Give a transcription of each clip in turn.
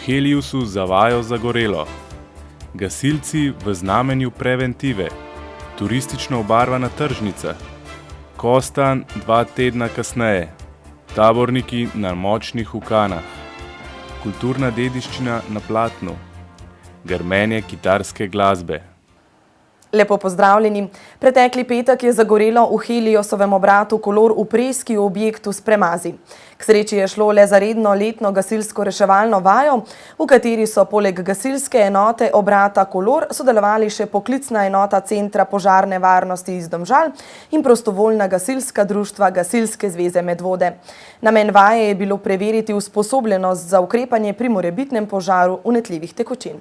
Heliusu zavajo zagorelo. Gasilci v znamenju preventive. Turistično obarvana tržnica. Kostanj 2 tedna kasneje. Taborniki na močnih ukanah. Kulturna dediščina na platnu. Grmenje kitarske glasbe. Lepo pozdravljeni. Pretekli petek je zagorelo v Heliosovem obratu Kolor v Preski v objektu s Premazi. K sreči je šlo le za redno letno gasilsko-reševalno vajo, v kateri so poleg gasilske enote obrata Kolor sodelovali še poklicna enota Centra požarne varnosti iz Domžal in prostovoljna gasilska društva Gasilske zveze Medvode. Namen vaje je bilo preveriti usposobljenost za ukrepanje pri morebitnem požaru vnetljivih tekočin.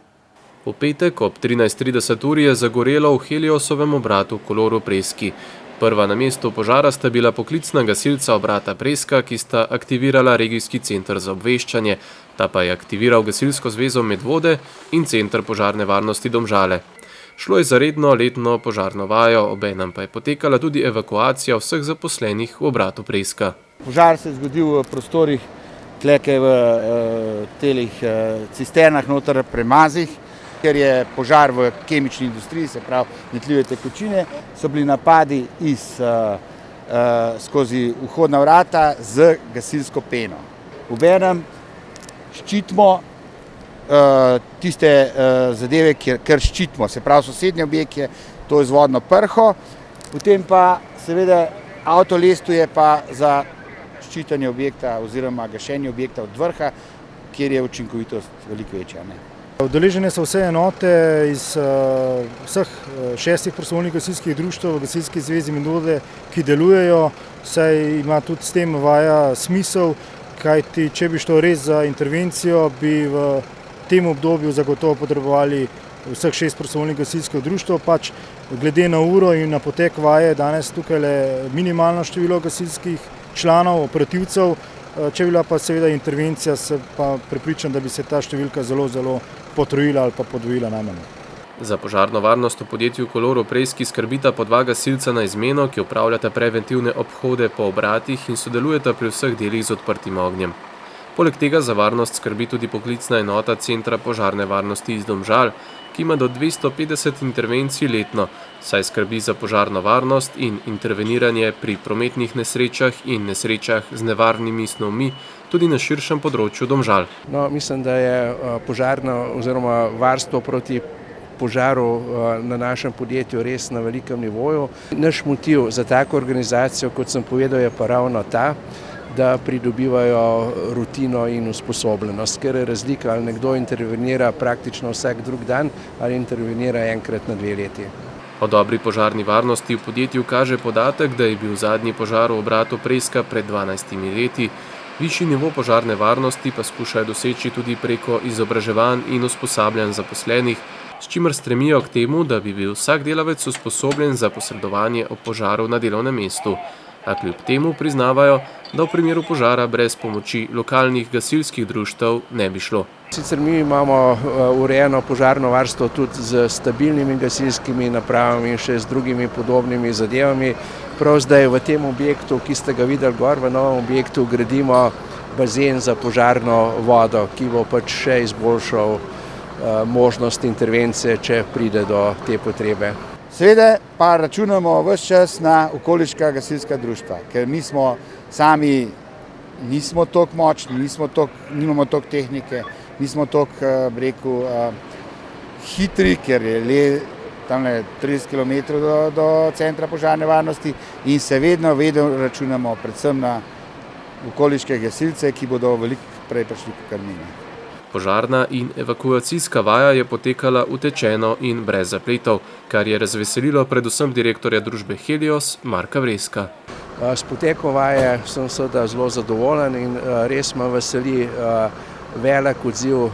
V petek ob 13:30 uri je zagorelo v Heliosovem obratu Kolor v Preski. Prva na mestu požara sta bila poklicna gasilca obrata Preska, ki sta aktivirala regijski center za obveščanje, ta pa je aktiviral Gasilsko zvezo Medvode in Center požarne varnosti Domžale. Šlo je za redno letno požarno vajo, obenem pa je potekala tudi evakuacija vseh zaposlenih v obratu Preska. Požar se je zgodil v prostorih tleke v telih cisternah noter Premazih, ker je požar v kemični industriji, se pravi vnetljive tekočine, so bili napadi skozi vhodna vrata z gasilsko peno. Obenem ščitimo tiste zadeve, kjer ščitimo, se pravi sosednje objekte, to je z vodno prho, potem pa seveda avtolestu je pa za ščitanje objekta oziroma gašenje objekta od vrha, kjer je učinkovitost veliko večja. Udeležene so vse enote iz vseh 6 prostovoljnih gasilskih društev v Gasilski zvezi Medvode, ki delujejo, saj ima tudi s tem vaja smisel, kajti če bi šlo res za intervencijo, bi v tem obdobju zagotovo potrebovali vseh 6 prostovoljnih gasilskih društev, pač glede na uro in na potek vaje danes tukaj le minimalno število gasilskih članov, operativcev. Če bi bila pa seveda intervencija, se pa prepričam, da bi se ta številka zelo potrojila ali pa podvojila najmanj. Za požarno varnost v podjetju Kolor v Preski skrbita po 2 gasilca na izmeno, ki opravljata preventivne obhode po obratih in sodelujeta pri vseh delih z odprtim ognjem. Poleg tega za varnost skrbi tudi poklicna enota Centra požarne varnosti iz Domžal, ki ima do 250 intervencij letno, saj skrbi za požarno varnost in interveniranje pri prometnih nesrečah in nesrečah z nevarnimi snovmi tudi na širšem področju Domžal. Mislim, da je požarno oziroma varstvo proti požaru na našem podjetju res na velikem nivoju. Naš motiv za tako organizacijo, kot sem povedal, je pa ravno ta, da pridobivajo rutino in usposobljenost, ker je razlika, ali nekdo intervenira praktično vsak drug dan ali intervenira enkrat na 2 leti. O dobri požarni varnosti v podjetju kaže podatek, da je bil zadnji požar v obratu Preska pred 12 leti. Višji nivo požarne varnosti pa skušajo doseči tudi preko izobraževanj in usposabljanj zaposlenih, s čimer stremijo k temu, da bi bil vsak delavec usposobljen za posredovanje ob požaru na delovnem mestu. A kljub temu priznavajo, da v primeru požara brez pomoči lokalnih gasilskih društev ne bi šlo. Sicer mi imamo urejeno požarno varstvo tudi z stabilnimi gasilskimi napravami in še z drugimi podobnimi zadevami. Prav zdaj v tem objektu, ki ste ga videli gor, v novem objektu gradimo bazen za požarno vodo, ki bo pač še izboljšal možnost intervencije, če pride do te potrebe. Seveda pa računamo ves čas na okoliška gasilska društva, ker mi smo sami nismo toliko močni, nimamo toliko tehnike, nismo toliko, hitri, ker je le tam 30 km do Centra požarne varnosti in se vedno računamo predvsem na okoliške gasilce, ki bodo veliko prej prišli kot mi. Požarna in evakuacijska vaja je potekala utečeno in brez zapletov, kar je razveselilo predvsem direktorja družbe Helios Marka Vreska. S potekom vaje sem seveda zelo zadovoljen in res me veseli velik odziv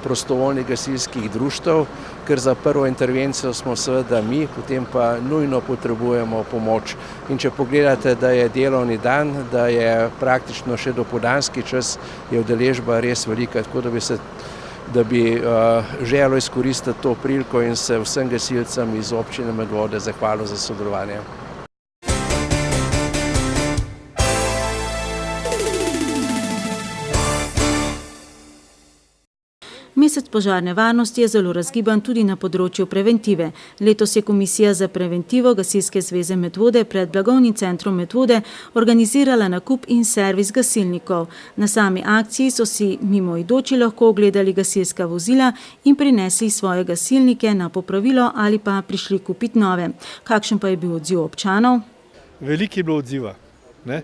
prostovoljnih gasilskih društev, ker za prvo intervencijo smo seveda mi, potem pa nujno potrebujemo pomoč. In če pogledate, da je delovni dan, da je praktično še dopoldanski čas, je udeležba res velika, tako da bi želel izkoristiti to priliko in se vsem gasilcem iz občine Medvode zahvalil za sodelovanje. Mesec požarne varnosti je zelo razgiban tudi na področju preventive. Letos je Komisija za preventivo Gasilske zveze Medvode pred Blagovnim centrom Medvode organizirala nakup in servis gasilnikov. Na sami akciji so si mimoidoči lahko ogledali gasilska vozila in prinesli svoje gasilnike na popravilo ali pa prišli kupiti nove. Kakšen pa je bil odziv občanov? Veliko je bilo odziva. Ne?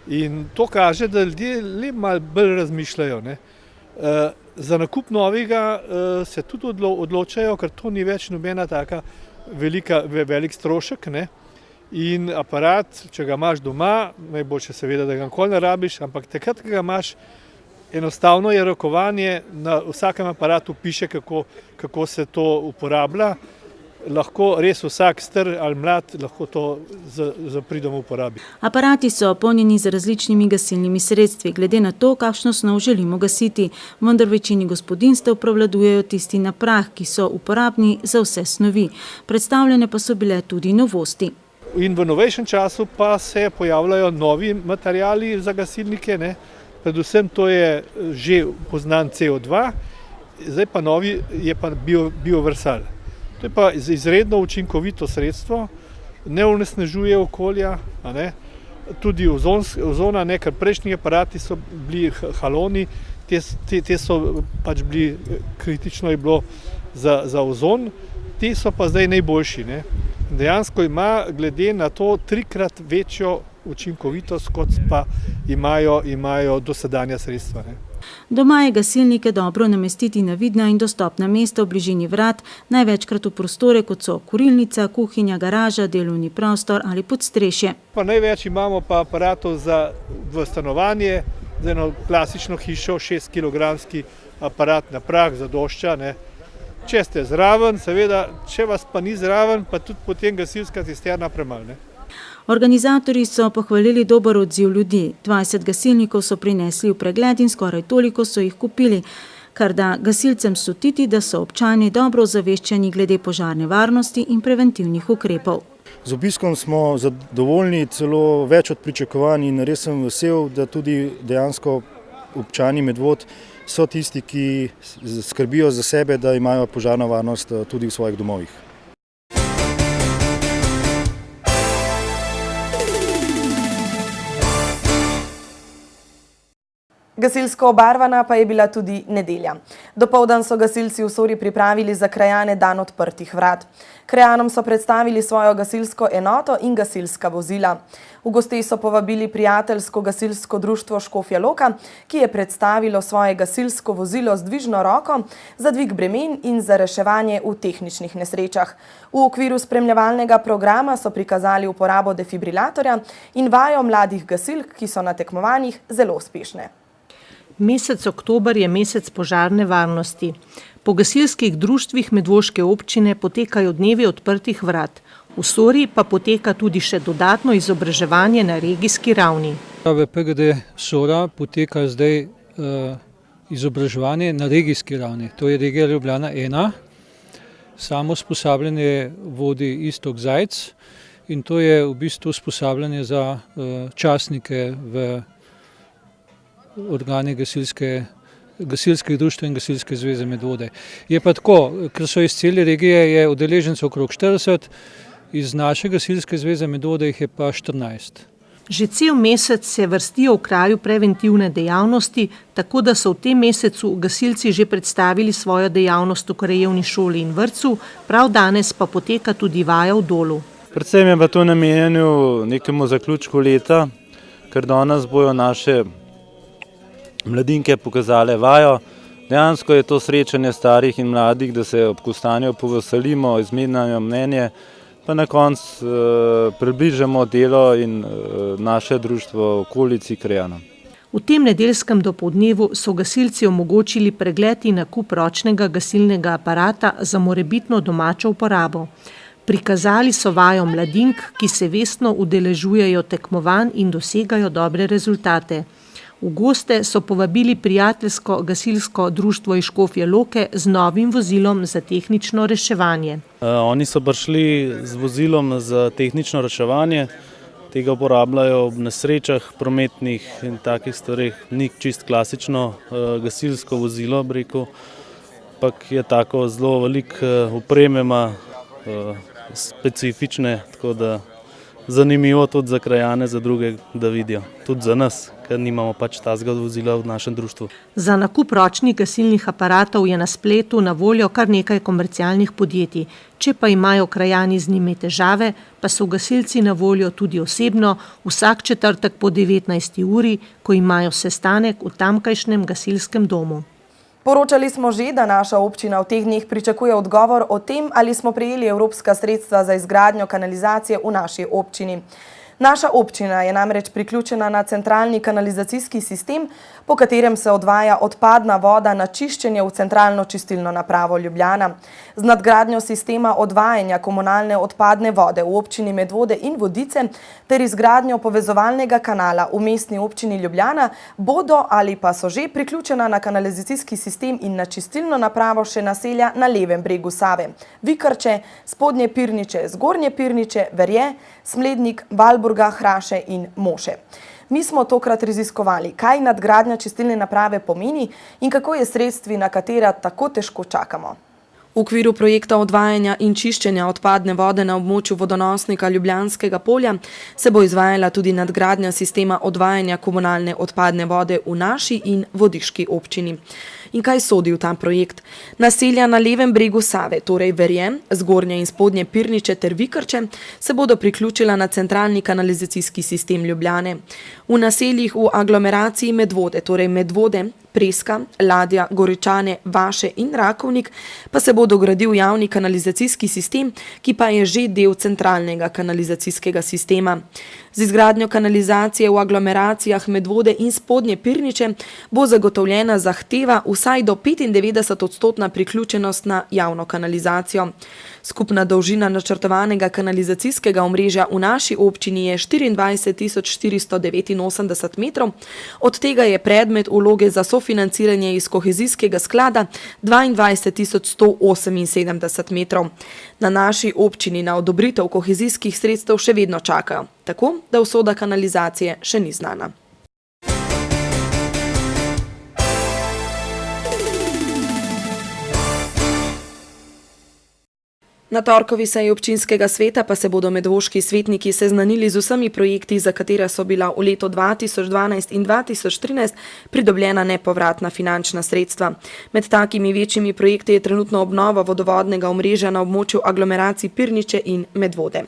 In to kaže, da ljudje le malo bolj razmišljajo. Ne? Za nakup novega se tudi odločajo, ker to ni več nobena taka velik strošek. Ne? In aparat, če ga imaš doma, najboljše seveda, da ga nikoli ne rabiš, ampak takrat, ko ga imaš, enostavno je rokovanje, na vsakem aparatu piše, kako se to uporablja. Lahko res vsak star ali mlad lahko to za pridom uporabi. Aparati so polnjeni z različnimi gasilnimi sredstvi, glede na to, kakšno snov želimo gasiti, vendar v večini gospodinjstev prevladujejo tisti na prah, ki so uporabni za vse snovi. Predstavljene pa so bile tudi novosti. In v novejšem času pa se pojavljajo novi materiali za gasilnike, ne? Predvsem to je že poznan CO2, zdaj pa novi je pa bioversal. To je pa izredno učinkovito sredstvo, ne onesnažuje okolja, ne? Tudi ozona, ne? Ker prejšnji aparati so bili haloni, te so pač bili, kritično je bilo za ozon, ti so pa zdaj najboljši. Ne? Dejansko ima glede na to 3-krat večjo učinkovitost, kot pa imajo dosedanja sredstva. Ne? Doma je gasilnike dobro namestiti na vidna in dostopna mesta v bližini vrat, največkrat v prostore, kot so kurilnica, kuhinja, garaža, delovni prostor ali podstrešje. Pa največ imamo pa aparatov v stanovanje, za eno klasično hišo, 6-kilogramski aparat na prah zadošča. Ne? Če ste zraven, seveda, če vas pa ni zraven, pa tudi potem gasilska cisterna premalo. Organizatorji so pohvalili dober odziv ljudi. 20 gasilnikov so prinesli v pregled in skoraj toliko so jih kupili, kar da gasilcem slutiti, da so občani dobro ozaveščeni glede požarne varnosti in preventivnih ukrepov. Z obiskom smo zadovoljni, celo več od pričakovanj in res sem vesel, da tudi dejansko občani Medvod so tisti, ki skrbijo za sebe, da imajo požarno varnost tudi v svojih domovih. Gasilsko obarvana pa je bila tudi nedelja. Dopoldan so gasilci v Sori pripravili za krajane dan odprtih vrat. Krajanom so predstavili svojo gasilsko enoto in gasilska vozila. V gosteh so povabili prijateljsko gasilsko društvo Škofja Loka, ki je predstavilo svoje gasilsko vozilo z dvižno roko za dvig bremen in za reševanje v tehničnih nesrečah. V okviru spremljevalnega programa so prikazali uporabo defibrilatorja in vajo mladih gasilk, ki so na tekmovanjih zelo uspešne. Mesec oktober je mesec požarne varnosti. Po gasilskih društvih Medvoške občine potekajo dnevi odprtih vrat. V Sori pa poteka tudi še dodatno izobraževanje na regijski ravni. V PGD Sora poteka zdaj izobraževanje na regijski ravni. To je regija Ljubljana 1. Samo usposabljanje vodi Iztok Zajc in to je v bistvu usposabljanje za častnike v organe gasilskih društev in Gasilske zveze Medvode. Je pa tako, ker so iz cele regije, je udeležencev okrog 40, iz naše Gasilske zveze Medvode jih je pa 14. Že cel mesec se vrstijo v kraju preventivne dejavnosti, tako da so v tem mesecu gasilci že predstavili svojo dejavnost v krajevni šoli in vrtcu, prav danes pa poteka tudi vaja v Dolu. Predvsem je pa to namenjeno nekemu zaključku leta, ker danes bojo naše mladinke pokazale vajo. Dejansko je to srečanje starih in mladih, da se ob kostanju poveselimo, izmenjajo mnenje, pa na koncu približamo delo in naše društvo okolici krajanom. V tem nedeljskem dopoldnevu so gasilci omogočili pregled in nakup ročnega gasilnega aparata za morebitno domačo uporabo. Prikazali so vajo mladink, ki se vestno udeležujejo tekmovanj in dosegajo dobre rezultate. V goste so povabili prijateljsko gasilsko društvo iz Škofje Loke z novim vozilom za tehnično reševanje. Oni so prišli z vozilom za tehnično reševanje, tega uporabljajo ob nesrečah prometnih in takih stvareh, ni čist klasično gasilsko vozilo, bi rekel. ampak je tako zelo veliko opreme, ima specifične, tako da zanimivo tudi za krajane, za druge, da vidijo. Tudi za nas, ker nimamo pač tazga vozila v našem društvu. Za nakup ročnih gasilnih aparatov je na spletu na voljo kar nekaj komercialnih podjetij. Če pa imajo krajani z njimi težave, pa so gasilci na voljo tudi osebno vsak četrtek po 19. uri, ko imajo sestanek v tamkajšnjem gasilskem domu. Poročali smo že, da naša občina v teh dneh pričakuje odgovor o tem, ali smo prejeli evropska sredstva za izgradnjo kanalizacije v naši občini. Naša občina je namreč priključena na centralni kanalizacijski sistem, po katerem se odvaja odpadna voda na čiščenje v centralno čistilno napravo Ljubljana. Z nadgradnjo sistema odvajanja komunalne odpadne vode v občini Medvode in Vodice ter izgradnjo povezovalnega kanala v mestni občini Ljubljana bodo ali pa so že priključena na kanalizacijski sistem in na čistilno napravo še naselja na levem bregu Save: Vikrče, Spodnje Pirniče, Zgornje Pirniče, Verje, Smlednik, Valburga, Hraše in Moše. Mi smo tokrat raziskovali, kaj nadgradnja čistilne naprave pomeni in kako je sredstvi, na katera tako težko čakamo. V okviru projekta odvajanja in čiščenja odpadne vode na območju vodonosnika Ljubljanskega polja se bo izvajala tudi nadgradnja sistema odvajanja komunalne odpadne vode v naši in Vodiški občini. In kaj sodi v ta projekt? Naselja na levem bregu Save, torej Verje, Zgornje in Spodnje Pirniče ter Vikrče, se bodo priključila na centralni kanalizacijski sistem Ljubljane. V naseljih v aglomeraciji Medvode, torej Medvode, Preska, Ladja, Goričane, Vaše in Rakovnik, pa se bo dogradil javni kanalizacijski sistem, ki pa je že del centralnega kanalizacijskega sistema. Z izgradnjo kanalizacije v aglomeracijah Medvode in Spodnje Pirniče bo zagotovljena zahteva vsaj do 95% priključenost na javno kanalizacijo. Skupna dolžina načrtovanega kanalizacijskega omrežja v naši občini je 24.489 metrov, od tega je predmet vloge za sofinanciranje iz kohezijskega sklada 22.178 metrov. Na naši občini na odobritev kohezijskih sredstev še vedno čakajo, tako da usoda kanalizacije še ni znana. Na torkovi seji občinskega sveta pa se bodo medvoški svetniki seznanili z vsemi projekti, za katera so bila v letu 2012 in 2013 pridobljena nepovratna finančna sredstva. Med takimi večjimi projekti je trenutno obnova vodovodnega omrežja na območju aglomeracij Pirniče in Medvode.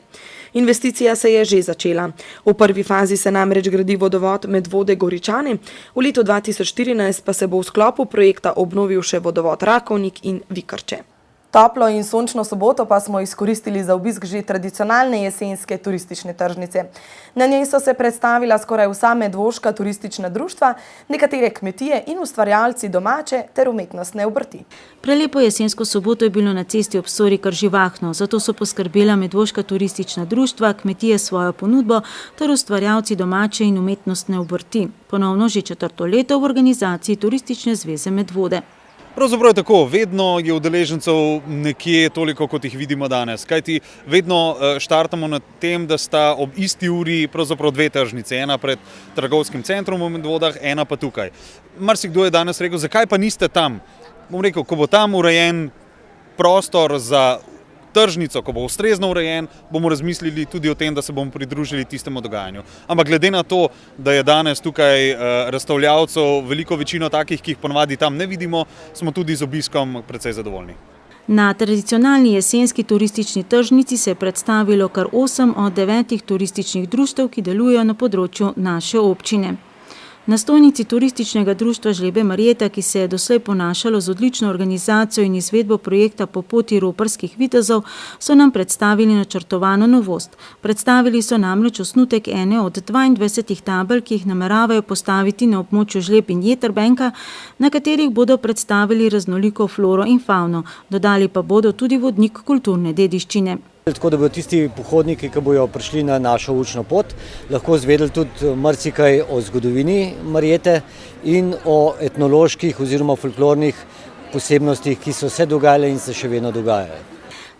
Investicija se je že začela. V prvi fazi se namreč gradi vodovod Medvode Goričane, v letu 2014 pa se bo v sklopu projekta obnovil še vodovod Rakovnik in Vikrče. Toplo in sončno soboto pa smo izkoristili za obisk že tradicionalne jesenske turistične tržnice. Na njej so se predstavila skoraj vsa medvoška turistična društva, nekatere kmetije in ustvarjalci domače ter umetnostne obrti. Prelepo jesensko soboto je bilo na cesti ob Sori kar živahno, zato so poskrbela medvoška turistična društva, kmetije svojo ponudbo ter ustvarjalci domače in umetnostne obrti. Ponovno že 4. leto v organizaciji Turistične zveze Medvode. Pravzaprav je tako, vedno je udeležencev nekje toliko, kot jih vidimo danes. Kajti vedno štartamo na tem, da sta ob isti uri pravzaprav dve tržnice. Ena pred trgovskim centrom v Medvodah, ena pa tukaj. Marsikdo je danes rekel, zakaj pa niste tam? Bom rekel, ko bo tam urejen prostor za tržnico, ko bo ustrezno urejen, bomo razmislili tudi o tem, da se bomo pridružili tistemu dogajanju. Ampak glede na to, da je danes tukaj razstavljavcev veliko večino takih, ki jih ponavadi tam ne vidimo, smo tudi z obiskom precej zadovoljni. Na tradicionalni jesenski turistični tržnici se je predstavilo kar 8 od 9 turističnih društev, ki delujejo na področju naše občine. Na stojnici turističnega društva Žlebe Marjeta, ki se je doslej ponašalo z odlično organizacijo in izvedbo projekta Po poti roparskih vitezov, so nam predstavili načrtovano novost. Predstavili so namreč osnutek ene od 22 tabel, ki jih nameravajo postaviti na območju Žleb in Jetrbenka, na katerih bodo predstavili raznoliko floro in fauno. Dodali pa bodo tudi vodnik kulturne dediščine. Tako da bodo tisti pohodniki, ki bodo prišli na našo učno pot, lahko izvedeli tudi marsikaj o zgodovini Marjete in o etnoloških oziroma folklornih posebnostih, ki so se dogajale in se še vedno dogajajo.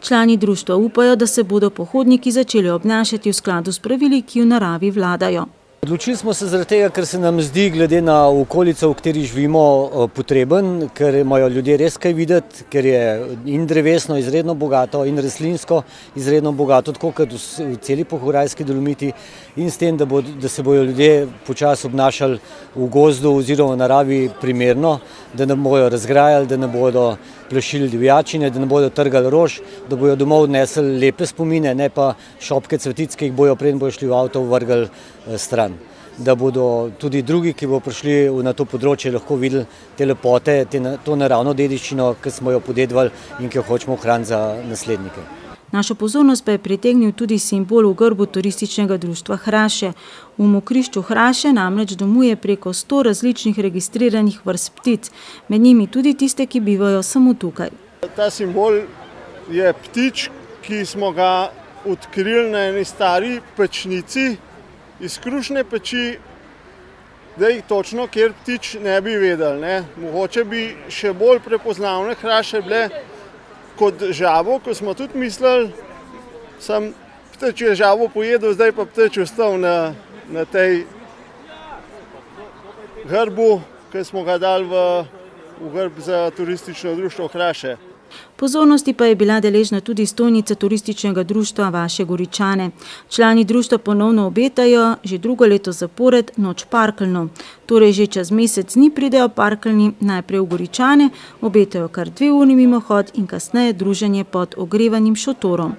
Člani društva upajo, da se bodo pohodniki začeli obnašati v skladu s pravili, ki v naravi vladajo. Odločili smo se zaradi tega, ker se nam zdi, glede na okolico, v kateri živimo, potreben, ker imajo ljudje res kaj videti, ker je in drevesno izredno bogato in rastlinsko izredno bogato, tako kot v celi Pohorajski Dolomiti, in s tem, da se bojo ljudje počasi obnašali v gozdu oziroma v naravi primerno, da ne bojo razgrajali, da ne bodo plašili divjačine, da ne bodo trgali rož, da bojo domov odnesli lepe spomine, ne pa šopke cvetic, ki jih bojo preden bojo šli v avto vrgli stran. Da bodo tudi drugi, ki bodo prišli na to področje, lahko videli te lepote, to naravno dediščino, ki smo jo podedovali in ki jo hočemo ohraniti za naslednike. Našo pozornost pa je pritegnil tudi simbol v grbu turističnega društva Hraše. V mokrišču Hraše namreč domuje preko 100 različnih registriranih vrst ptic, med njimi tudi tiste, ki bivajo samo tukaj. Ta simbol je ptič, ki smo ga odkrili na eni stari pečnici iz krušne peči, zdaj točno, kjer ptič ne bi vedeli. Ne? Mogoče bi še bolj prepoznavne hraše bile kot žabo, ko smo tudi mislili, sam ptič je žabo pojedel, zdaj pa ptič ostal na tej grbu, ki smo ga dali v grb za turistično društvo Hraše. Pozornosti pa je bila deležna tudi stojnica turističnega društva Vaše Goričane. Člani društva ponovno obetajo že drugo leto zapored noč parkeljno. Torej že čez mesec dni pridejo parkeljni najprej v Goričane, obetajo kar 2-urni mimohod in kasneje druženje pod ogrevanim šotorom.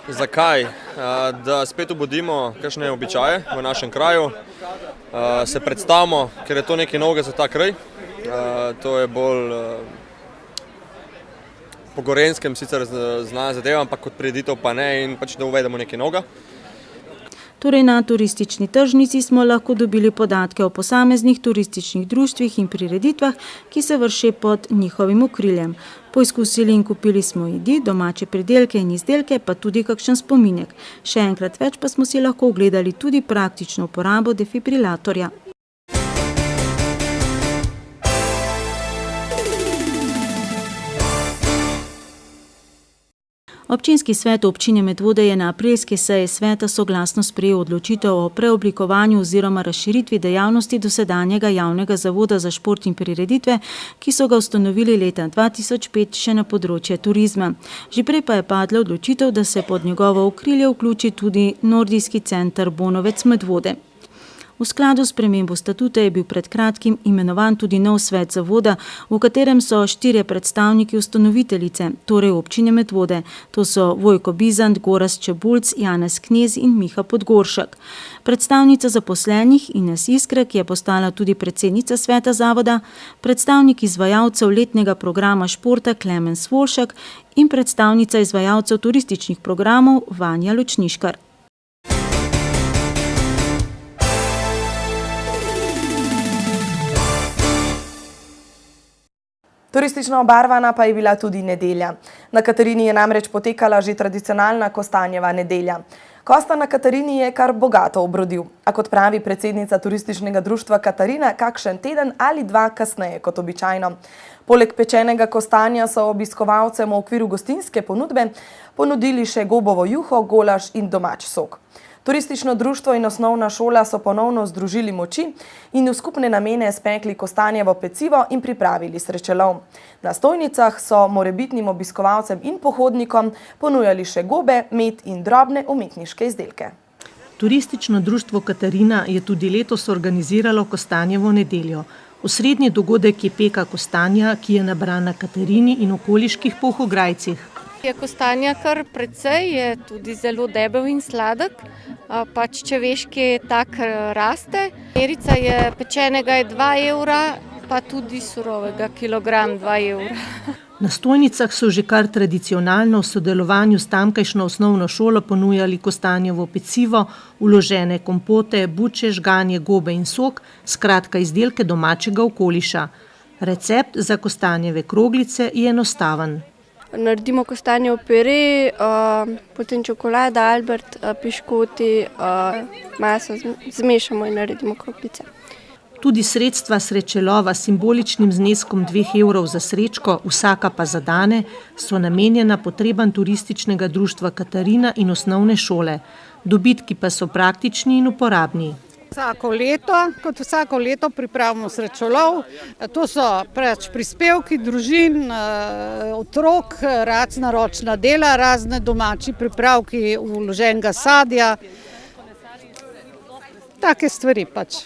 Zakaj? Da spet obudimo kakšne običaje v našem kraju, se predstavimo, ker je to nekaj novega za ta kraj. To je bolj po Gorenskem sicer znana zadeva, ampak kot prireditev pa ne, in pač da uvedemo nekaj novega. Torej na turistični tržnici smo lahko dobili podatke o posameznih turističnih društvih in prireditvah, ki se vrši pod njihovim okriljem. Poizkusili in kupili smo jedi, domače pridelke in izdelke, pa tudi kakšen spominek. Še enkrat več pa smo si lahko ogledali tudi praktično uporabo defibrilatorja. Občinski svet občine Medvode je na aprilski seji sveta soglasno sprejel odločitev o preoblikovanju oziroma razširitvi dejavnosti dosedanjega javnega zavoda za šport in prireditve, ki so ga ustanovili leta 2005 še na področje turizma. Že prej pa je padla odločitev, da se pod njegovo okrilje vključi tudi Nordijski center Bonovec Medvode. V skladu s spremembo statuta je bil pred kratkim imenovan tudi nov svet zavoda, v katerem so 4 predstavniki ustanoviteljice, torej občine Medvode. To so Vojko Bizant, Gorazd Čebulc, Janez Knez in Miha Podgoršek. Predstavnica zaposlenih Ines Iskra, ki je postala tudi predsednica sveta zavoda, predstavnik izvajalcev letnega programa športa Klemen Svolšak in predstavnica izvajalcev turističnih programov Vanja Ločniškar. Turistično obarvana pa je bila tudi nedelja. Na Katarini je namreč potekala že tradicionalna Kostanjeva nedelja. Kostanj na Katarini je kar bogato obrodil, a kot pravi predsednica turističnega društva Katarina, kakšen teden ali 2 kasneje kot običajno. Poleg pečenega kostanja so obiskovalcem v okviru gostinske ponudbe ponudili še gobovo juho, golaž in domač sok. Turistično društvo in osnovna šola so ponovno združili moči in v skupne namene spekli kostanjevo pecivo in pripravili srečelov. Na stojnicah so morebitnim obiskovalcem in pohodnikom ponujali še gobe, med in drobne umetniške izdelke. Turistično društvo Katarina je tudi letos organiziralo Kostanjevo nedeljo. Osrednji dogodek je peka kostanja, ki je nabran na Katarini in okoliških Polhograjcih. Je kostanja kar precej, je tudi zelo debel in sladek, pač čeveški tak raste. Merica je pečenega je 2 evra, pa tudi surovega kilogram 2 evra. Na stojnicah so že kar tradicionalno v sodelovanju s tamkajšnjo osnovno šolo ponujali kostanjevo pecivo, vložene kompote, buče, žganje, gobe in sok, skratka izdelke domačega okoliša. Recept za kostanjeve kroglice je enostaven. Naredimo kostanjev pire, potem čokolada, Albert, piškoti, maso, zmešamo in naredimo kroglice. Tudi sredstva srečelova s simboličnim zneskom 2 evrov za srečko, vsaka pa za dane, so namenjena potrebam turističnega društva Katarina in osnovne šole. Dobitki pa so praktični in uporabni. Kot vsako leto pripravimo srečolov. To so prispevki družin, otrok, razna ročna dela, razne domači pripravki vloženega sadja. Take stvari pač.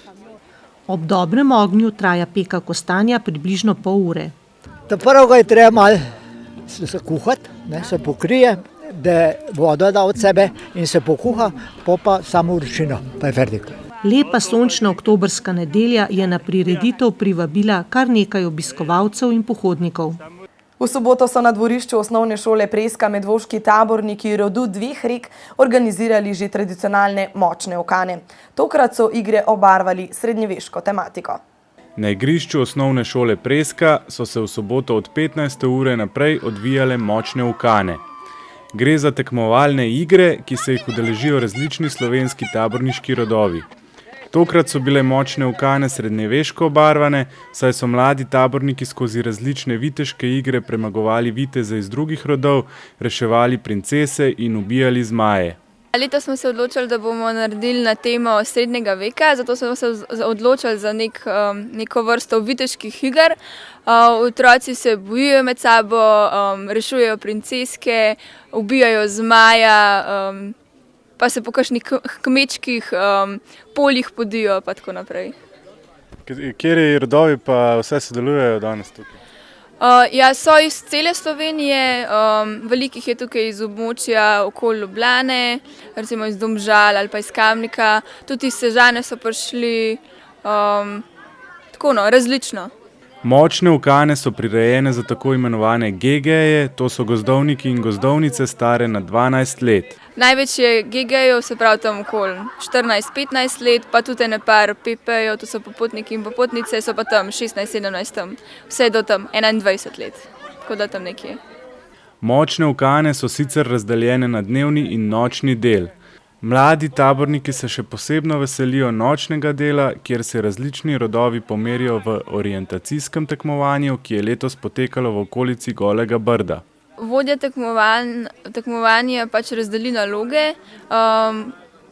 Ob dobrem ognju traja peka kostanja približno pol ure. Prvo ga je treba malo kuhati, se pokrije, da voda da od sebe in se pokuha, pa samo vročino, pa je fertik. Lepa sončna oktobrska nedelja je na prireditev privabila kar nekaj obiskovalcev in pohodnikov. V soboto so na dvorišču osnovne šole Preska medvoški taborniki rodu dveh rek organizirali že tradicionalne močne ukane. Tokrat so igre obarvali srednjeveško tematiko. Na igrišču osnovne šole Preska so se v soboto od 15. ure naprej odvijale močne ukane. Gre za tekmovalne igre, ki se jih udeležijo različni slovenski taborniški rodovi. Tokrat so bile močne ukane srednjeveško obarvane, saj so mladi taborniki skozi različne viteške igre premagovali viteze iz drugih rodov, reševali princese in ubijali zmaje. Letos smo se odločili, da bomo naredili na temo srednjega veka, zato smo se odločili za neko vrsto viteških iger. Otroci se bojijo med sabo, rešujejo princeske, ubijajo zmaja, pa se po kakšnih kmečkih poljih podijo, pa tako naprej. Kateri rodovi pa vse sodelujejo danes tukaj? Ja, so iz cele Slovenije, velikih je tukaj iz območja okoli Ljubljane, recimo iz Domžal ali pa iz Kamnika, tudi iz Sežane so prišli, tako različno. Močne ukane so prirejene za tako imenovane gegeje, to so gozdovniki in gozdovnice stare na 12 let. Največ je gegejev, se pravi tam okoli 14-15 let, pa tudi ene par pepejev, to so popotniki in popotnice, so pa tam 16-17 tam, vse do tam 21 let, tako da tam nekje. Močne ukane so sicer razdeljene na dnevni in nočni del. Mladi taborniki se še posebno veselijo nočnega dela, kjer se različni rodovi pomerijo v orientacijskem tekmovanju, ki je letos potekalo v okolici Golega Brda. Vodja tekmovanja pač razdeli naloge,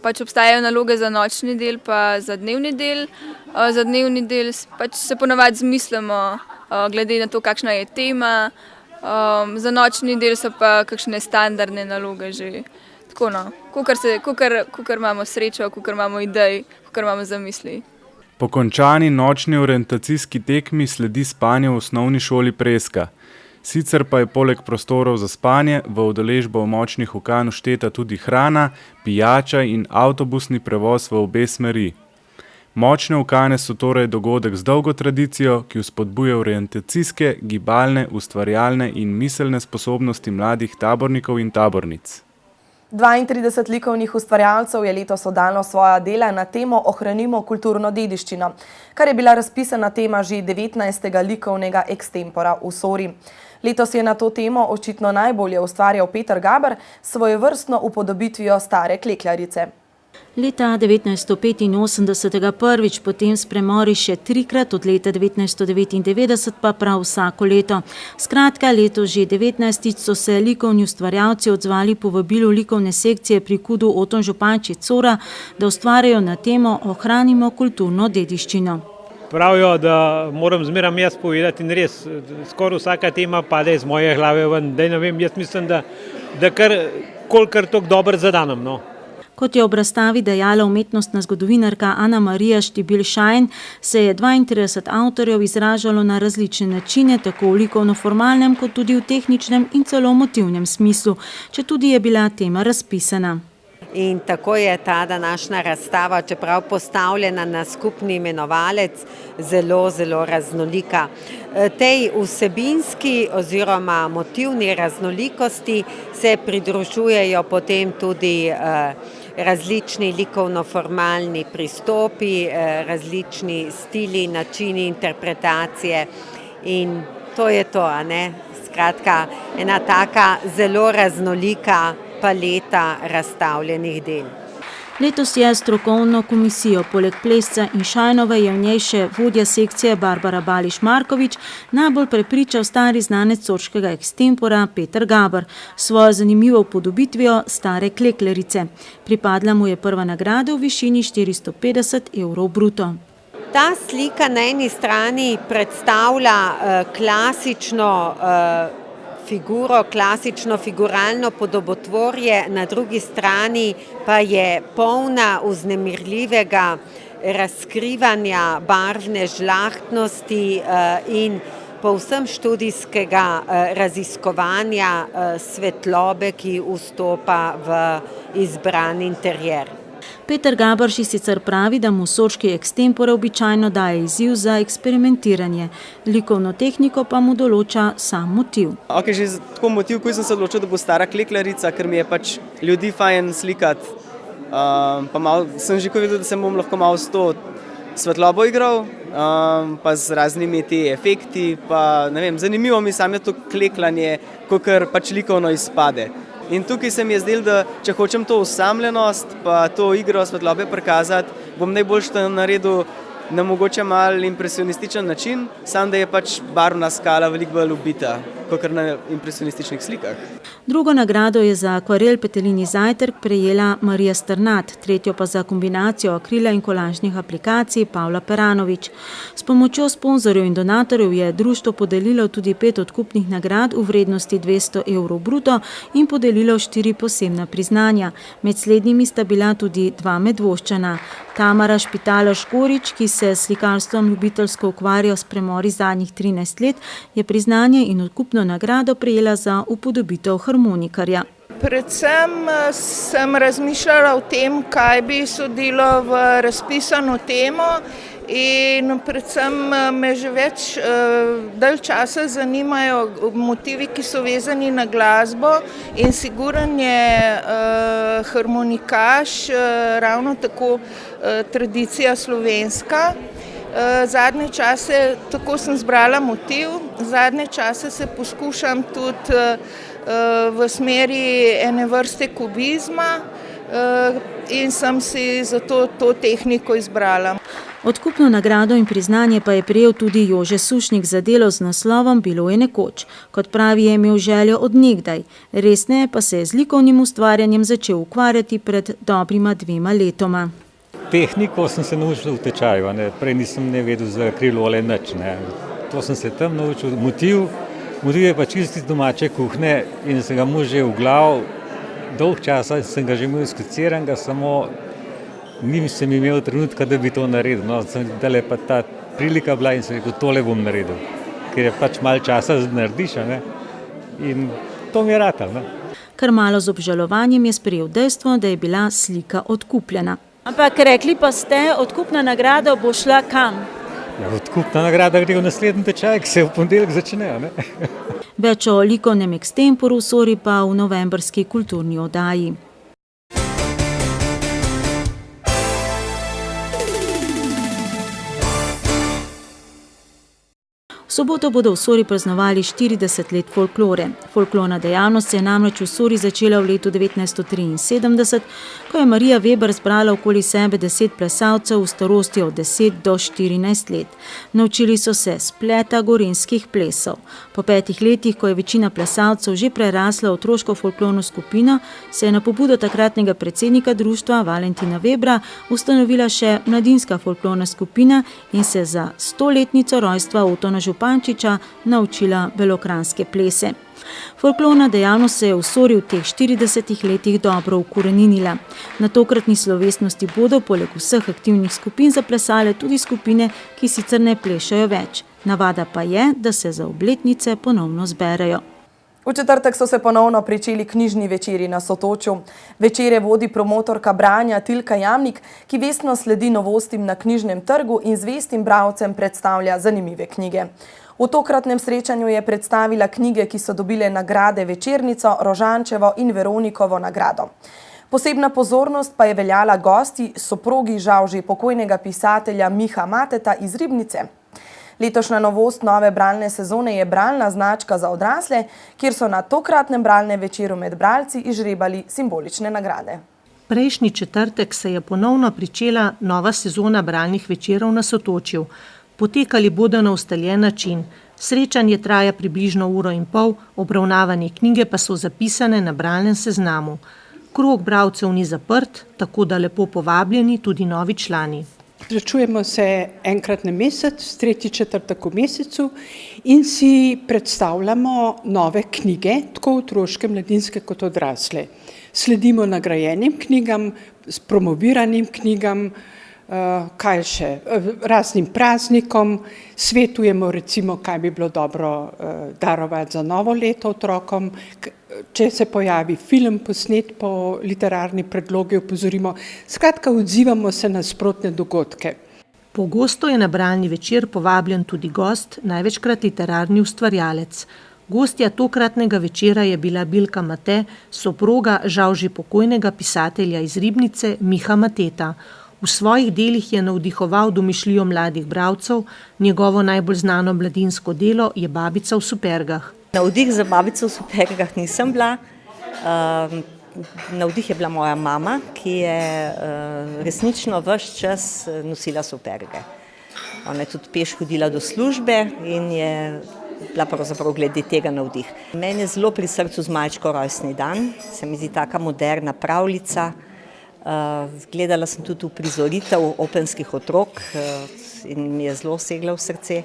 pač obstajajo naloge za nočni del pa za dnevni del. Za dnevni del pač se ponavadi zmislimo, glede na to, kakšna je tema, za nočni del so pa kakšne standardne naloge že. Tako kakor imamo srečo, kakor imamo idej, kakor imamo zamisli. Po končani nočni orientacijski tekmi sledi spanje v osnovni šoli Preska. Sicer pa je poleg prostorov za spanje v udeležbo močnih ukan všteta tudi hrana, pijača in avtobusni prevoz v obe smeri. Močne ukane so torej dogodek z dolgo tradicijo, ki vzpodbuja orientacijske, gibalne, ustvarjalne in miselne sposobnosti mladih tabornikov in tabornic. 32 likovnih ustvarjalcev je letos oddalo svoja dela na temo Ohranimo kulturno dediščino, kar je bila razpisana tema že 19. likovnega ekstempora v Sori. Letos je na to temo očitno najbolje ustvarjal Peter Gaber s svojevrstno upodobitvijo stare klekljarice. Leta 1985 prvič, potem s premori še trikrat, od leta 1999 pa prav vsako leto. Skratka, leto že 19. so se likovni ustvarjalci odzvali povabilu likovne sekcije pri KUD-u Oton Župančič Cora, da ustvarjajo na temo Ohranimo kulturno dediščino. Pravijo, da moram zmeraj jaz povedati in res, skoraj vsaka tema pade iz moje glave ven. Ne vem, jaz mislim, da kolikor toliko dobro zadanem, no. Kot je ob razstavi dejala umetnostna zgodovinarka Ana Marija Štibil-Šajn, se je 32 avtorjev izražalo na različne načine, tako v likovno-formalnem, kot tudi v tehničnem in celo motivnem smislu, četudi je bila tema razpisana. In tako je ta današnja razstava, čeprav postavljena na skupni imenovalec, zelo, zelo raznolika. Tej vsebinski oziroma motivni raznolikosti se pridružujejo potem tudi različni likovno-formalni pristopi, različni stili, načini interpretacije in to je to, ne? Skratka, ena taka zelo raznolika paleta razstavljenih del. Letos je strokovno komisijo poleg plesca in Šajnove je v njej še vodja sekcije Barbara Bališ-Markovič najbolj prepričal stari znanec soškega ekstempora Peter Gaber s svojo zanimivo upodobitvijo stare kleklerice. Pripadla mu je prva nagrada v višini 450 evrov bruto. Ta slika na eni strani predstavlja klasično figuro, klasično figuralno podobotvorje, na drugi strani pa je polna vznemirljivega razkrivanja barvne žlahtnosti in povsem študijskega raziskovanja svetlobe, ki vstopa v izbran interjer. Peter Gabrši sicer pravi, da mu soški ekstempore običajno daje izziv za eksperimentiranje. Likovno tehniko pa mu določa sam motiv. Že tako motiv, ko sem se odločil, da bo stara kleklarica, ker mi je pač ljudi fajn slikati. Sem že videl, da se bom lahko malo s to svetlobo igral, pa z raznimi te efekti. Zanimivo mi samo je to kleklanje, kakor pač likovno izpade. In tukaj se mi je zdelo, da če hočem to osamljenost pa to igro svetlobe prikazati, bom najboljše to naredil na mogoče malo impresionističen način, samo da je pač barvna skala veliko bolj ubita, kakor na impresionističnih slikah. Drugo nagrado je za akvarel Petelini zajtrk prejela Marija Strnad, tretjo pa za kombinacijo akrila in kolažnih aplikacij Pavla Peranovič. S pomočjo sponzorjev in donatorjev je društvo podelilo tudi 5 odkupnih nagrad v vrednosti 200 evrov bruto in podelilo 4 posebna priznanja. Med slednjimi sta bila tudi 2 Medvoščana. Tamara Špitalo-Škorič, ki se s slikarstvom ljubiteljsko ukvarja s premori zadnjih 13 let, je priznanje in odkupno nagrado prejela za upodobitev harmonikarja. Predvsem sem razmišljala o tem, kaj bi sodilo v razpisano temo in predvsem me že dalj časa zanimajo motivi, ki so vezani na glasbo in sigurno je harmonikaš ravno tako tradicija slovenska. Zadnje čase, tako sem zbrala motiv, zadnje čase se poskušam tudi v smeri ene vrste kubizma in sem si zato to tehniko izbrala. Odkupno nagrado in priznanje pa je prejel tudi Jože Sušnik za delo z naslovom Bilo je nekoč. Kot pravi, je imel željo od nekdaj. Resneje pa se je z likovnim ustvarjanjem začel ukvarjati pred dobrima 2 letoma. Tehniko sem se naučil v tečaju, prej nisem vedel za akril ali nič. To sem se tam naučil. Motiv je pa čisto iz domače kuhne in sem ga imel že v glavu. Dolg časa sem ga že imel skiciranega, samo nisem imel trenutka, da bi to naredil. Da je pa ta prilika bila in sem rekel, tole bom naredil. Ker je pač malo časa narediš, in to mi je ratalo. Kar malo z obžalovanjem je sprejel dejstvo, da je bila slika odkupljena. Ampak rekli pa ste, odkupna nagrada bo šla kam? Ja, odkupna nagrada gre v naslednji tečaj, ki se v ponedeljek začne. Več o likovnem ekstemporu Sori pa v novembrski kulturni oddaji. V soboto bodo v Sori praznovali 40 let folklore. Folklorna dejavnost se je namreč v Sori začela v letu 1973, ko je Marija Veber zbrala okoli sebe 10 plesalcev v starosti od 10 do 14 let. Naučili so se spleta gorenjskih plesov. Po 5 letih, ko je večina plesalcev že prerasla otroško folklorno skupino, se je na pobudo takratnega predsednika društva Valentina Vebra ustanovila še mladinska folklorna skupina in se za 100-letnico rojstva Otona Župančiča naučila belokranjske plese. Folklorna dejavnost se je v Sori v teh 40 letih dobro ukoreninila. Na tokratni slovesnosti bodo poleg vseh aktivnih skupin zaplesale tudi skupine, ki sicer ne plešajo več. Navada pa je, da se za obletnice ponovno zberejo. V četrtek so se ponovno pričeli knjižni večeri na Sotočju. Večere vodi promotorka branja Tilka Jamnik, ki vestno sledi novostim na knjižnem trgu in zvestim bralcem predstavlja zanimive knjige. V tokratnem srečanju je predstavila knjige, ki so dobile nagrade Večernico, Rožančevo in Veronikovo nagrado. Posebna pozornost pa je veljala gosti, soprogi žal že pokojnega pisatelja Miha Mateta iz Ribnice. Letošnja novost nove bralne sezone je bralna značka za odrasle, kjer so na tokratnem bralnem večeru med bralci izžrebali simbolične nagrade. Prejšnji četrtek se je ponovno pričela nova sezona bralnih večerov na Sotočju. Potekali bodo na ustaljen način. Srečanje traja približno 1,5 ure, obravnavane knjige pa so zapisane na bralnem seznamu. Krog bralcev ni zaprt, tako da lepo povabljeni tudi novi člani. Srečujemo se enkrat na mesec, 3. četrtek v mesecu in si predstavljamo nove knjige, tako otroške, mladinske kot odrasle. Sledimo nagrajenim knjigam, promoviranim knjigam, kaj še, raznim praznikom, svetujemo recimo, kaj bi bilo dobro darovati za novo leto otrokom, če se pojavi film posnet po literarni predlogi, opozorimo. Skratka, odzivamo se na sprotne dogodke. Pogosto je na bralni večer povabljen tudi gost, največkrat literarni ustvarjalec. Gostja tokratnega večera je bila Bilka Mate, soproga žal že pokojnega pisatelja iz Ribnice Miha Mateta. V svojih delih je navdihoval domišljijo mladih bralcev, njegovo najbolj znano mladinsko delo je Babica v supergah. Navdih za Babico v supergah nisem bila. Navdih je bila moja mama, ki je resnično ves čas nosila superge. Ona je tudi peš hodila do službe in je bila pravzaprav glede tega navdih. Meni je zelo pri srcu Zmajčkov rojstni dan, se mi zdi taka moderna pravljica. Gledala sem tudi uprizoritev Openskih otrok in mi je zelo segla v srce.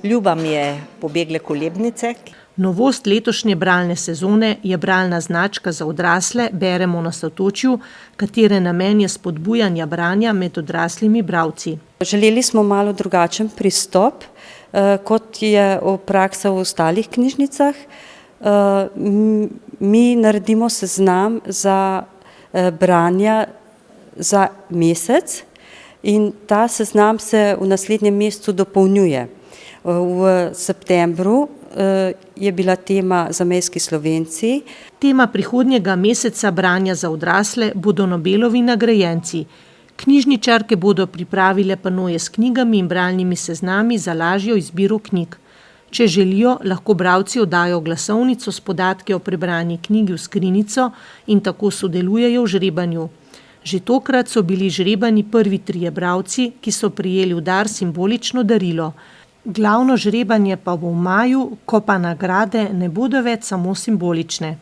Ljuba mi je Pobegle kolebnice. Novost letošnje bralne sezone je bralna značka za odrasle Beremo na Sotočju, katere namen je spodbujanja branja med odraslimi bralci. Želeli smo malo drugačen pristop, kot je praksa v ostalih knjižnicah. Mi naredimo seznam za branja za mesec in ta seznam se v naslednjem mesecu dopolnjuje. V septembru je bila tema Zamejski Slovenci. Tema prihodnjega meseca branja za odrasle bodo Nobelovi nagrajenci. Knjižničarke bodo pripravile panoje s knjigami in bralnimi seznami za lažjo izbiro knjig. Če želijo, lahko bralci oddajo glasovnico s podatki o prebrani knjigi v skrinjico in tako sodelujejo v žrebanju. Že tokrat so bili žrebani prvi 3 bralci, ki so prejeli v dar simbolično darilo. Glavno žrebanje pa bo v maju, ko pa nagrade ne bodo več samo simbolične.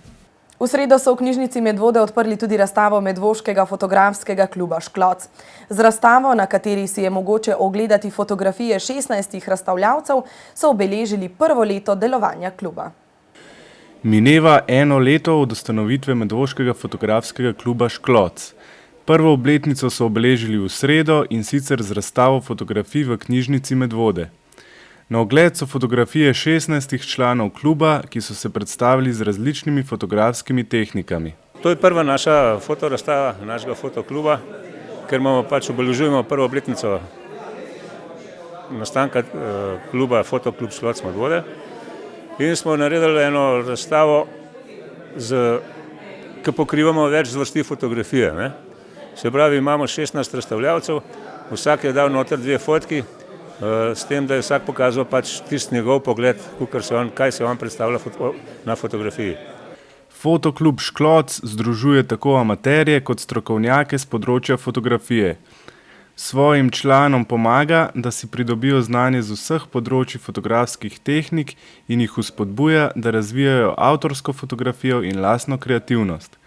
V sredo so v knjižnici Medvode odprli tudi razstavo Medvoškega fotografskega kluba Škloc. Z razstavo, na kateri si je mogoče ogledati fotografije 16 razstavljavcev, so obeležili prvo leto delovanja kluba. Mineva 1 leto od ustanovitve Medvoškega fotografskega kluba Škloc. Prvo obletnico so obeležili v sredo in sicer z razstavo fotografij v knjižnici Medvode. Na ogled so fotografije 16 članov kluba, ki so se predstavili z različnimi fotografskimi tehnikami. To je prva naša fotorazstava našega fotokluba, ker imamo obeležujemo prvo obletnico nastanka kluba Fotoklub Škloc Medvode. In smo naredili eno razstavo, ki pokrivamo več zvrsti fotografije. Se pravi, imamo 16 razstavljavcev, vsak je dal noter 2 fotki, s tem, da je vsak pokazal tisti njegov pogled, kaj se on predstavlja na fotografiji. Fotoklub Škloc združuje tako amaterje kot strokovnjake z področja fotografije. Svojim članom pomaga, da si pridobijo znanje z vseh področij fotografskih tehnik in jih vzpodbuja, da razvijajo avtorsko fotografijo in lastno kreativnost.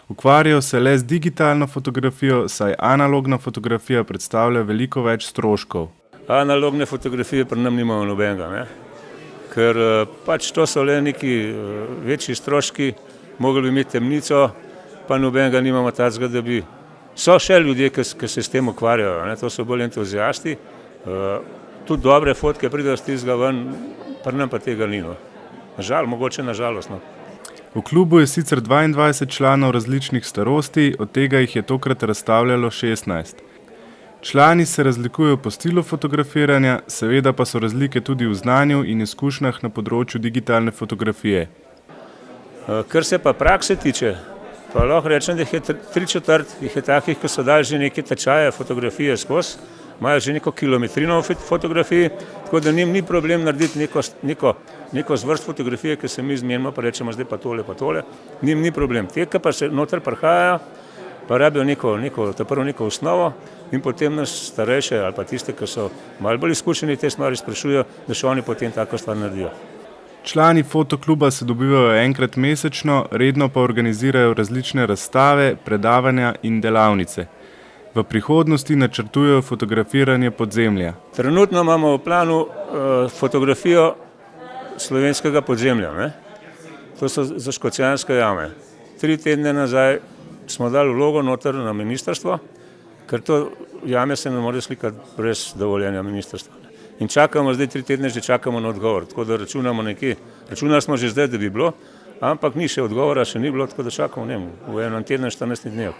Ukvarjajo se le z digitalno fotografijo, saj analogna fotografija predstavlja veliko več stroškov. Analogne fotografije pri nam nimamo nobenega, ker to so le neki večji stroški, mogli bi imeti temnico, pa nobenega nimamo takega, da bi... So še ljudje, ki se s tem ukvarjajo, to so bolj entuzijasti, tudi dobre fotke pridejo z tistega ven, pri nam pa tega ni. Mogoče na žalost. V klubu je sicer 22 članov različnih starosti, od tega jih je tokrat razstavljalo 16. Člani se razlikujejo po stilu fotografiranja, seveda pa so razlike tudi v znanju in izkušnjah na področju digitalne fotografije. Kar se pa prakse tiče, pa lahko rečem, da jih je 3/4, jih je takih, ki so dali že neke tečaje fotografije skozi, imajo že neko kilometrino v fotografiji, tako da njim ni problem narediti neko zvrst fotografije, ki se mi zmenimo, pa rečemo zdaj pa tole, njim ni problem. Te, ki pa se noter prihajajo, pa rabijo neko osnovo in potem nas starejše ali pa tiste, ki so malo bolj izkušeni te stvari, sprašujejo, da še oni potem tako stvar naredijo. Člani fotokluba se dobivajo enkrat mesečno, redno pa organizirajo različne razstave, predavanja in delavnice. V prihodnosti načrtujejo fotografiranje podzemlja. Trenutno imamo v planu fotografijo slovenskega podzemlja. Ne? To so za Škocjanske jame. 3 tedne nazaj smo dali vlogo noter na ministrstvo, ker to jame se ne more slikati brez dovoljenja ministrstva. In čakamo, zdaj 3 tedne že čakamo na odgovor, tako da računali smo že zdaj, da bi bilo, ampak ni še odgovora, še ni bilo, tako da čakamo v enem tednu 14 dnev.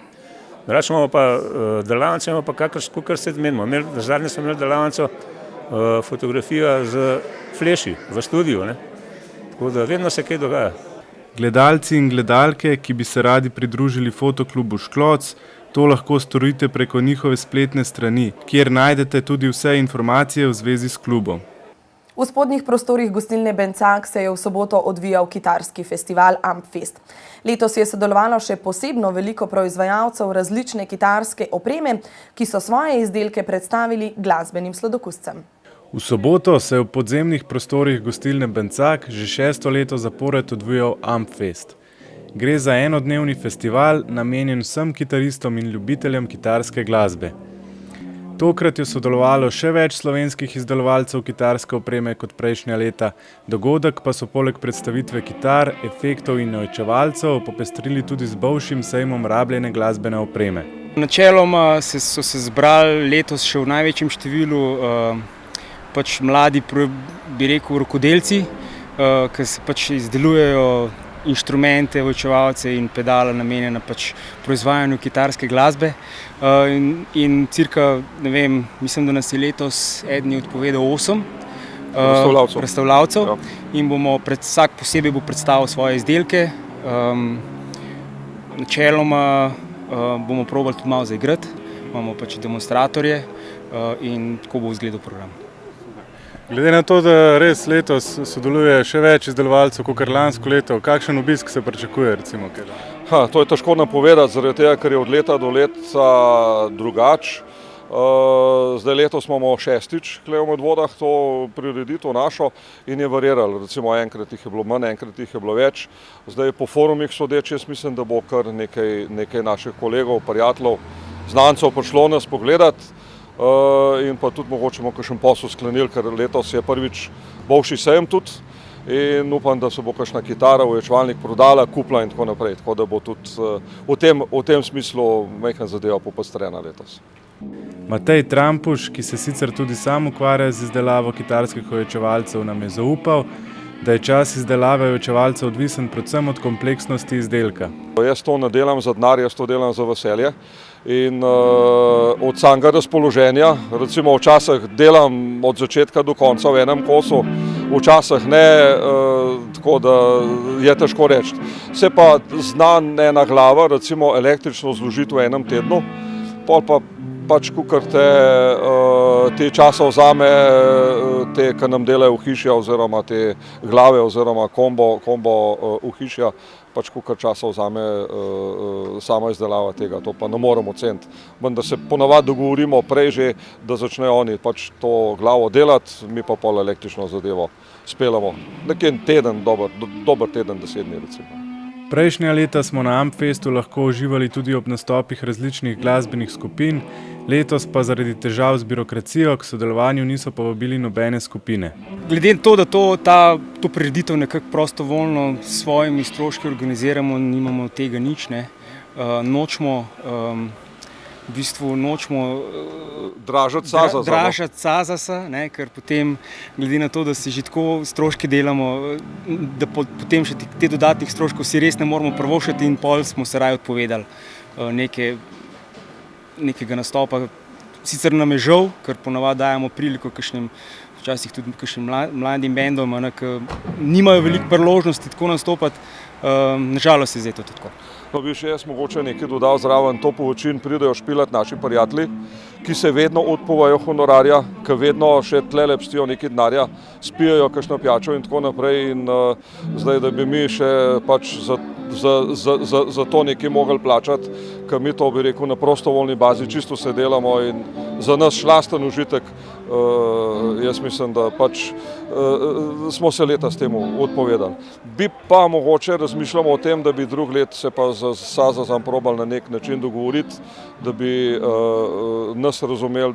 Drugače imamo pa delavnice, imamo pa kakor se menimo. Zadnje smo imeli delavnico fotografija z fleši v studiu, ne? Tako da vedno se kaj dogaja. Gledalci in gledalke, ki bi se radi pridružili fotoklubu Škloc, to lahko storite preko njihove spletne strani, kjer najdete tudi vse informacije v zvezi s klubom. V spodnjih prostorih gostilne Bencak se je v soboto odvijal kitarski festival Ampfest. Letos je sodelovalo še posebno veliko proizvajalcev različne kitarske opreme, ki so svoje izdelke predstavili glasbenim sladokuscem. V soboto se je v podzemnih prostorih gostilne Bencak že 6. leto zapored odvijal Ampfest. Gre za enodnevni festival, namenjen vsem kitaristom in ljubiteljem kitarske glasbe. Tokrat je sodelovalo še več slovenskih izdelovalcev kitarske opreme kot prejšnja leta, dogodek pa so poleg predstavitve kitar, efektov in ojačevalcev popestrili tudi z bolšjim sejmom rabljene glasbene opreme. Načeloma so se zbrali letos še v največjem številu mladi, bi rekel, rokodelci, ki se izdelujejo inštrumente, ojačevalce in pedale namenjene proizvajanju kitarske glasbe. In cirka, ne vem, mislim, da nas je letos eden odpovedal 8 predstavljavcev in vsak posebej bo predstavil svoje izdelke. Načeloma bomo probali tudi malo zaigrati, imamo demonstratorje in tako bo izgledal program. Glede na to, da res letos sodeluje še več izdelovalcev kot lansko leto, kakšen obisk se pričakuje, recimo? To je težko napovedati, zaradi tega, ker je od leta do leta drugače. Zdaj letos imamo 6. v Medvodah to prireditev našo in je variiralo. Recimo enkrat jih je bilo manj, enkrat jih je bilo več. Zdaj po forumih sodeč, jaz mislim, da bo kar nekaj naših kolegov, prijateljev, znancev prišlo nas pogledati. In pa tudi mogoče bomo kakšen posel sklenili, ker letos je prvič boljši sejem tudi in upam, da se bo kakšna kitara, ojačevalnik prodala, kupila in tako naprej, tako da bo tudi v tem smislu majhna zadeva popestrena letos. Matej Trampuš, ki se sicer tudi sam ukvarja z izdelavo kitarskih ojačevalcev, nam je zaupal, da je čas izdelave ojačevalcev odvisen predvsem od kompleksnosti izdelka. Jaz to ne delam za denar, jaz to delam za veselje. In od samega razpoloženja, recimo včasih delam od začetka do konca v enem kosu, včasih ne, tako da je težko reči. Se pa zna ena glava, recimo električno zložiti v enem tednu, pol pa kakor te časa vzame, te, ki nam delajo v hiši, oziroma te glave, oziroma kombo v hiši, kakor časa vzame sama izdelava tega, to pa ne moremo oceniti. Vendar se ponavadi dogovorimo prej že, da začnejo oni to glavo delati, mi pa pol električno zadevo speljamo. Nekje teden, dober teden, 10 dni recimo. Prejšnja leta smo na Ampfestu lahko uživali tudi ob nastopih različnih glasbenih skupin, letos pa zaradi težav z birokracijo k sodelovanju niso povabili nobene skupine. Glede na to, da to prireditev nekako prostovoljno s svojimi stroški organiziramo, nimamo tega nič, ne. Nočemo dražati Sazasa, ker potem, glede na to, da si že tako stroške delamo, da potem še te dodatnih stroškov si res ne moramo privoščiti in pol smo se raje odpovedali nekega nastopa. Sicer nam je žal, ker ponavadi dajemo priliko včasih tudi kakšnim mladim bendom, ki nimajo veliko priložnosti tako nastopati, Nažalost je zdaj to tako. No, bi še jaz mogoče nekaj dodal zraven, to po večini pridejo špilati naši prijatelji, ki se vedno odpovajo honorarja, ki vedno še tlele pstijo nekaj denarja, spijajo kakšno pijačo in tako naprej in zdaj, da bi mi še pač za to nekaj mogli plačati, ker mi to, bi rekel, na prostovoljni bazi čisto se delamo in za nas šlasten užitek, jaz mislim, da pač smo se leta s tem odpovedali. Bi pa mogoče razmišljamo o tem, da bi drug let se pa z SAZAZ-om probali na nek način dogovoriti, da bi nas razumeli,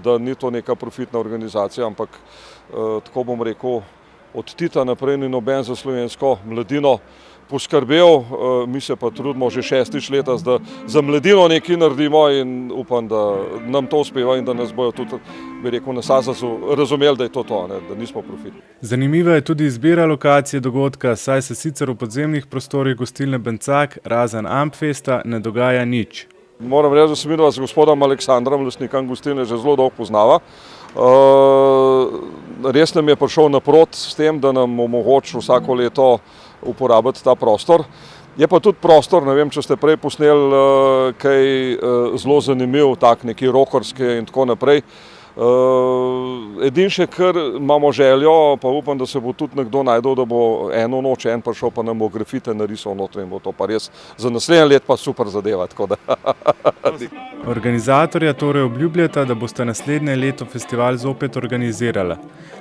da ni to neka profitna organizacija, ampak tako bom rekel, od Tita naprej ni noben za slovensko mladino poskrbel, mi se pa trudimo že 6. leta, da za mladino nekaj naredimo in upam, da nam to uspeva in da nas bojo tudi, bi rekel, na SAZAZ-u razumeli, da je to, da nismo profitni. Zanimiva je tudi izbira lokacije dogodka, saj se sicer v podzemnih prostorih gostilne Bencak, razen Ampfesta, ne dogaja nič. Moram reči, da se midva z gospodom Aleksandrom, lastnikom gostilne, že zelo dolgo poznava. Res nam je prišel naprot s tem, da nam omogoči vsako leto uporabiti ta prostor. Je pa tudi prostor, ne vem, če ste prej posneli kaj zelo zanimiv, tak neki rokerski in tako naprej. Edin še, kar imamo željo, pa upam, da se bo tudi nekdo najdel, da bo eno noč en prišel, pa nam bo grafite narisal noter in bo to pa res za naslednje let pa super zadeva. Organizatorja torej obljubljata, da boste naslednje leto festival zopet organizirala.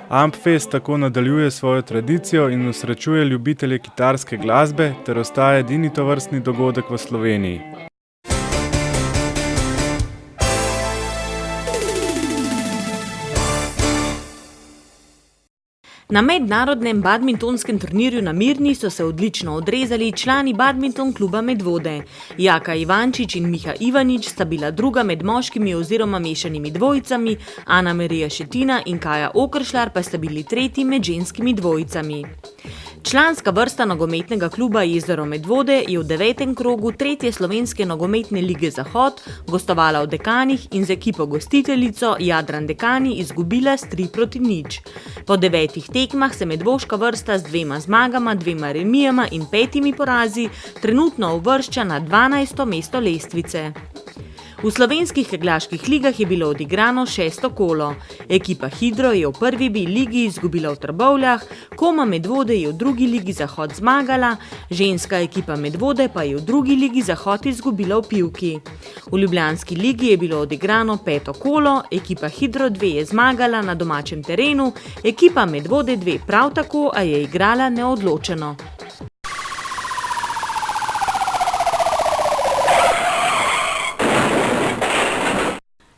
Ampfest tako nadaljuje svojo tradicijo in osrečuje ljubitelje kitarske glasbe ter ostaja edini tovrstni dogodek v Sloveniji. Na mednarodnem badmintonskem turnirju na Mirni so se odlično odrezali člani badminton kluba Medvode. Jaka Ivančič in Miha Ivanič sta bila druga med moškimi oziroma mešanimi dvojicami, Ana Marija Šetina in Kaja Okršlar pa sta bili tretji med ženskimi dvojicami. Članska vrsta nogometnega kluba Jezero Medvode je v 9. krogu 3. slovenske nogometne lige Zahod gostovala v Dekanih in z ekipo gostiteljico Jadran Dekani izgubila s 3-0. Po 9 tekmah se medvoška vrsta z 2 zmagama, 2 remijama in 5 porazi trenutno uvršča na 12. mesto lestvice. V slovenskih kegljaških ligah je bilo odigrano 6. kolo. Ekipa Hidro je v prvi B ligi izgubila v Trbovljah, Koma Medvode je v drugi ligi Zahod zmagala, ženska ekipa Medvode pa je v drugi ligi Zahod izgubila v Pivki. V ljubljanski ligi je bilo odigrano 5. kolo, ekipa Hidro 2 je zmagala na domačem terenu, ekipa Medvode 2 prav tako, a je igrala neodločeno.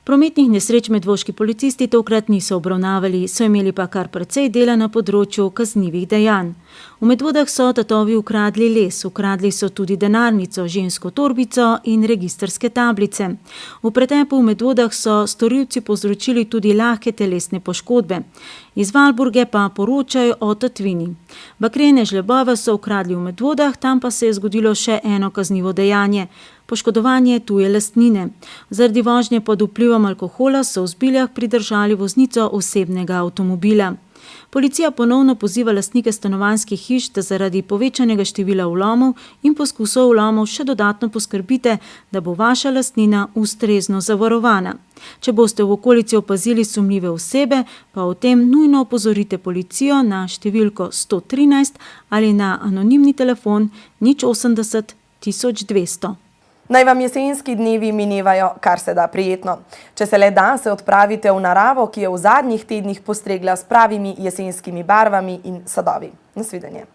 Prometnih nesreč medvoški policisti tokrat niso obravnavali, so imeli pa kar precej dela na področju kaznivih dejanj. V Medvodah so tatovi ukradli les, ukradli so tudi denarnico, žensko torbico in registrske tablice. V pretepu v Medvodah so storilci povzročili tudi lahke telesne poškodbe. Iz Valburge pa poročajo o tatvini. Bakrene žlebove so ukradli v Medvodah, tam pa se je zgodilo še eno kaznivo dejanje. Poškodovanje tuje lastnine. Zaradi vožnje pod vplivom alkohola so v Zbiljah pridržali voznico osebnega avtomobila. Policija ponovno poziva lastnike stanovanjskih hiš, da zaradi povečanega števila vlomov in poskusov vlomov še dodatno poskrbite, da bo vaša lastnina ustrezno zavarovana. Če boste v okolici opazili sumljive osebe, pa o tem nujno opozorite policijo na številko 113 ali na anonimni telefon 080 1200. Naj vam jesenski dnevi minevajo kar se da prijetno. Če se le da, se odpravite v naravo, ki je v zadnjih tednih postregla s pravimi jesenskimi barvami in sadovi. Nasvidenje.